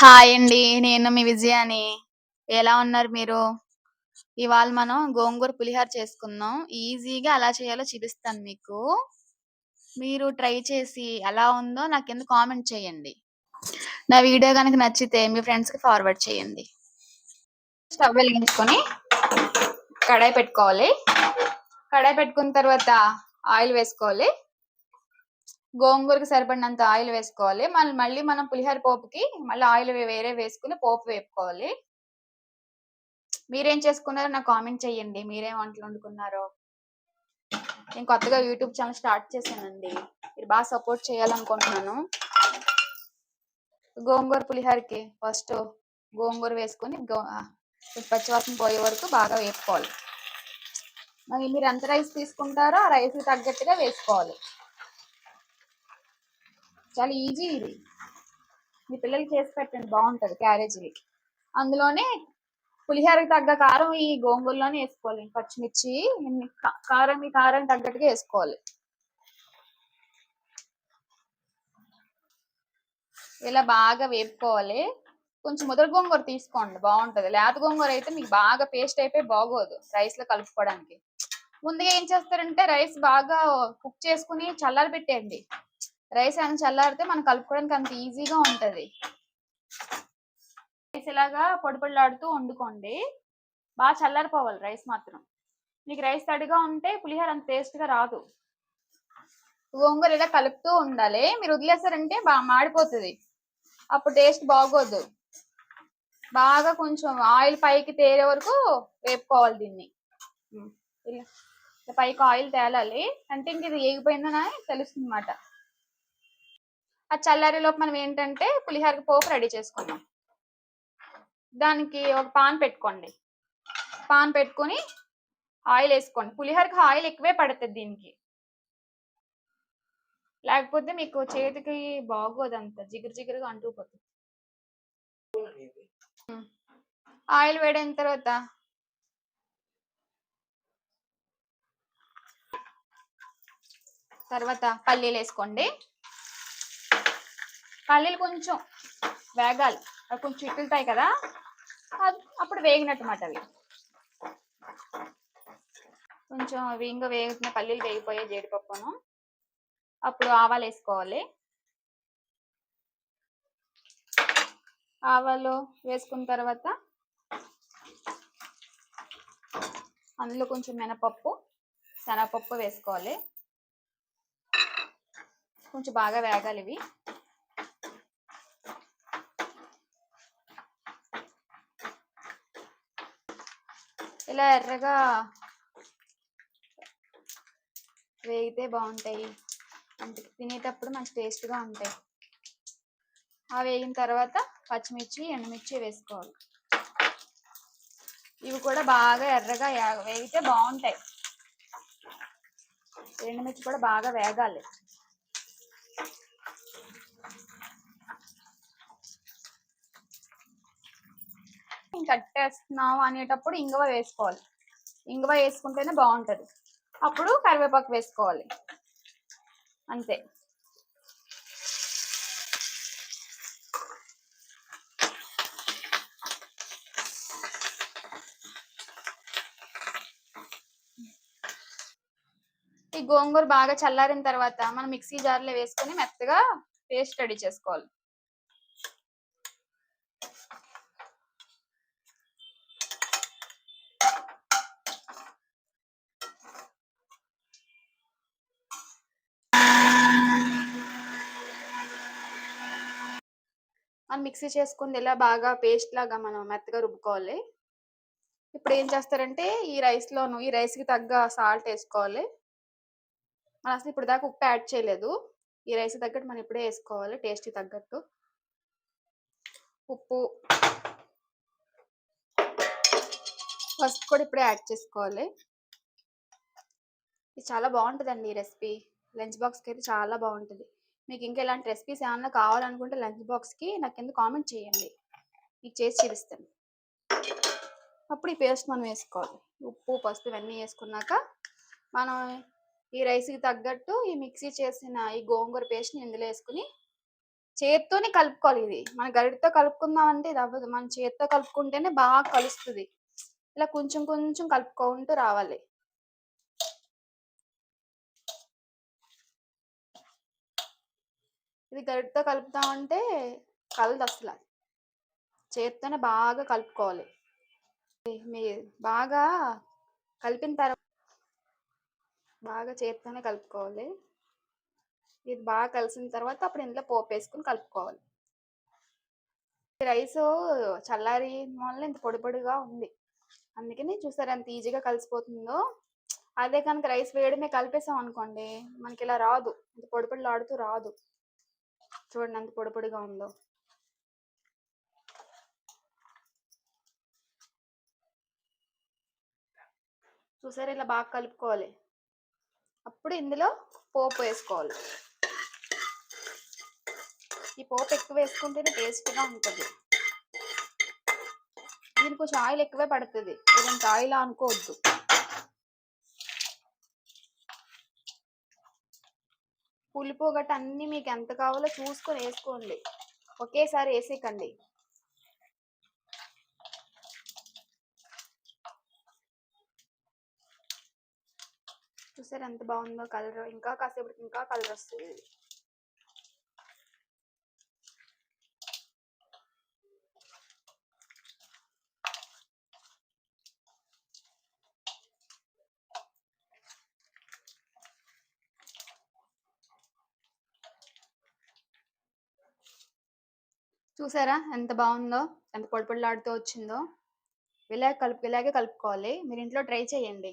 Hi అండి. నేను మీ విజయాని. ఎలా ఉన్నారు మీరు? ఇవాళ మనం గోంగూర పులిహోర చేసుకుందాం. ఈజీగా ఎలా చేయాలో చూపిస్తాను మీకు. మీరు ట్రై చేసి ఎలా ఉందో నా కింద కామెంట్ చేయండి. నా వీడియో గనుక నచ్చితే మీ ఫ్రెండ్స్‌కి ఫార్వర్డ్ చేయండి. స్టవ్ వెలిగించుకొని కడాయి పెట్టుకోవాలి. కడాయి పెట్టుకున్న తర్వాత ఆయిల్ వేసుకోవాలి. గోంగూరకి సరిపడినంత ఆయిల్ వేసుకోవాలి. మళ్ళీ మనం పులిహోర పోపుకి మళ్ళీ ఆయిల్ వేరే వేసుకొని పోపు వేపుకోవాలి. మీరేం చేసుకున్నారో నాకు కామెంట్ చేయండి. మీరేం వంటలు వండుకున్నారో? నేను కొత్తగా యూట్యూబ్ ఛానల్ స్టార్ట్ చేశానండి. మీరు బాగా సపోర్ట్ చేయాలనుకుంటున్నాను. గోంగూర పులిహోరకి ఫస్ట్ గోంగూర వేసుకొని పచ్చివాసన పోయే వరకు బాగా వేపుకోవాలి. మరి మీరు ఎంత రైస్ తీసుకుంటారో ఆ రైస్కి తగ్గట్టుగా వేసుకోవాలి. చాలా ఈజీ ఇది. మీ పిల్లలకి చేసి పెట్టండి, బాగుంటుంది క్యారేజీలకి. అందులోనే పులిహోరకి తగ్గ కారం ఈ గోంగూరలోనే వేసుకోవాలి. పచ్చిమిర్చి కారం మీ కారం తగ్గట్టుగా వేసుకోవాలి. ఇలా బాగా వేపుకోవాలి. కొంచెం ముద్ర గోంగూర తీసుకోండి, బాగుంటుంది. లేత గోంగూర అయితే మీకు బాగా పేస్ట్ అయిపోయి బాగోదు రైస్ లో కలుపుకోవడానికి. ముందుగా ఏం చేస్తారంటే రైస్ బాగా కుక్ చేసుకుని చల్లారి పెట్టేయండి. రైస్ అని చల్లారితే మనం కలుపుకోవడానికి అంత ఈజీగా ఉంటది. రైస్ ఇలాగా పొడి పొడిలాడుతూ వండుకోండి. బాగా చల్లారిపోవాలి రైస్ మాత్రం. మీకు రైస్ తడిగా ఉంటే పులిహోర అంత టేస్ట్ గా రాదు. గోంగూర ఇలా కలుపుతూ ఉండాలి. మీరు వదిలేసారంటే బాగా మాడిపోతుంది, అప్పుడు టేస్ట్ బాగోదు. బాగా కొంచెం ఆయిల్ పైకి తేలే వరకు వేపుకోవాలి దీన్ని. ఇలా పైకి ఆయిల్ తేలాలి అంటే ఇంక ఇది ఏగిపోయిందని తెలుస్తుంది అన్నమాట. ఆ చల్లారిలోపు మనం ఏంటంటే పులిహోరకి పోపు రెడీ చేసుకుందాం. దానికి ఒక పాన్ పెట్టుకోండి. పాన్ పెట్టుకొని ఆయిల్ వేసుకోండి. పులిహోరకి ఆయిల్ ఎక్కువే పడుతుంది దీనికి, లేకపోతే మీకు చేతికి బాగోదు, అంత జిగురు జిగురుగా అంటుకుపోతుంది. ఆయిల్ వేడైన తర్వాత పల్లీలు వేసుకోండి. పల్లీలు కొంచెం వేగాలి, అవి కొంచెం చిట్టుతాయి కదా, అప్పుడు వేగినట్టు మాట. అవి కొంచెం ఇంకా వేగుతున్న పల్లీలు వేగిపోయే జీడిపప్పును. అప్పుడు ఆవాలు వేసుకోవాలి. ఆవాలు వేసుకున్న తర్వాత అందులో కొంచెం మినపప్పు శనగపప్పు వేసుకోవాలి. కొంచెం బాగా వేగాలి ఇవి. ఇలా ఎర్రగా వేగితే బాగుంటాయి, అంటే తినేటప్పుడు మంచి టేస్ట్గా ఉంటాయి. ఆ వేగిన తర్వాత పచ్చిమిర్చి ఎండుమిర్చి వేసుకోవాలి. ఇవి కూడా బాగా ఎర్రగా వేగితే బాగుంటాయి. ఎండుమిర్చి కూడా బాగా వేగాలి. కట్టేస్తున్నాం అనేటప్పుడు ఇంగువ వేసుకోవాలి. ఇంగువ వేసుకుంటేనే బాగుంటుంది. అప్పుడు కరివేపాకు వేసుకోవాలి, అంతే. ఈ గోంగూర బాగా చల్లారిన తర్వాత మనం మిక్సీ జార్లో వేసుకొని మెత్తగా పేస్ట్ రెడీ చేసుకోవాలి. మనం మిక్సీ చేసుకుంది ఇలా బాగా పేస్ట్ లాగా మనం మెత్తగా రుబ్బుకోవాలి. ఇప్పుడు ఏం చేస్తారంటే ఈ రైస్కి తగ్గ సాల్ట్ వేసుకోవాలి. మనం అసలు ఇప్పుడు దాకా ఉప్పు యాడ్ చేయలేదు. ఈ రైస్ తగ్గట్టు మనం ఇప్పుడే వేసుకోవాలి, టేస్ట్కి తగ్గట్టు ఉప్పు, పసుపు కూడా ఇప్పుడే యాడ్ చేసుకోవాలి. ఇది చాలా బాగుంటుందండి ఈ రెసిపీ. లంచ్ బాక్స్కి అయితే చాలా బాగుంటుంది. మీకు ఇంకా ఇలాంటి రెసిపీస్ ఏమన్నా కావాలనుకుంటే లంచ్ బాక్స్కి నాకు కింద కామెంట్ చేయండి, మీకు చేసి చూపిస్తాను. అప్పుడు ఈ పేస్ట్ మనం వేసుకోవాలి. ఉప్పు పసుపు ఇవన్నీ వేసుకున్నాక మనం ఈ రైస్కి తగ్గట్టు ఈ మిక్సీ చేసిన ఈ గోంగూర పేస్ట్ని ఇందులో వేసుకుని చేత్తోనే కలుపుకోవాలి ఇది. మన గరిటెతో కలుపుకుందామంటే ఇది అవ్వదు. మనం చేత్తో కలుపుకుంటేనే బాగా కలుస్తది. ఇలా కొంచెం కొంచెం కలుపుకుంటూ రావాలి. ఇది గరిటెతో కలుపుతామంటే కలదసల. చేత్తోనే బాగా కలుపుకోవాలి. మీ బాగా కలిపిన బాగా చేత్తోనే కలుపుకోవాలి. ఇది బాగా కలిసిన తర్వాత అప్పుడు ఇందులో పోపేసుకొని కలుపుకోవాలి. రైసు చల్లారి వల్ల ఇంత పొడి పొడిగా ఉంది. అందుకని చూసారా ఎంత ఈజీగా కలిసిపోతుందో. అదే కనుక రైస్ వేయడమే కలిపేసాం అనుకోండి మనకి ఇలా రాదు. ఇంత పొడి పొడిలాడుతూ రాదు. చూడండి ఎంత పొడి పొడిగా ఉందో. చూసారా ఇలా బాగా కలుపుకోవాలి. అప్పుడు ఇందులో పోపు వేసుకోవాలి. ఈ పోపు ఎక్కువ వేసుకుంటేనే టేస్ట్గా ఉంటుంది. దీనికి కొంచెం ఆయిల్ ఎక్కువే పడుతుంది. ఇదంత ఆయిల్ అనుకోవద్దు. పులుపు గట్ట అన్నీ మీకు ఎంత కావాలో చూసుకొని వేసుకోండి. ఒకేసారి వేసేయకండి. చూసారు ఎంత బాగుందో కలర్. ఇంకా కాసేపటికి ఇంకా కలర్ వస్తుంది. చూసారా ఎంత బాగుందో, ఎంత పొడి పొడిలాడుతూ వచ్చిందో. ఇలాగే కలుపుకోవాలి. మీరు ఇంట్లో ట్రై చేయండి.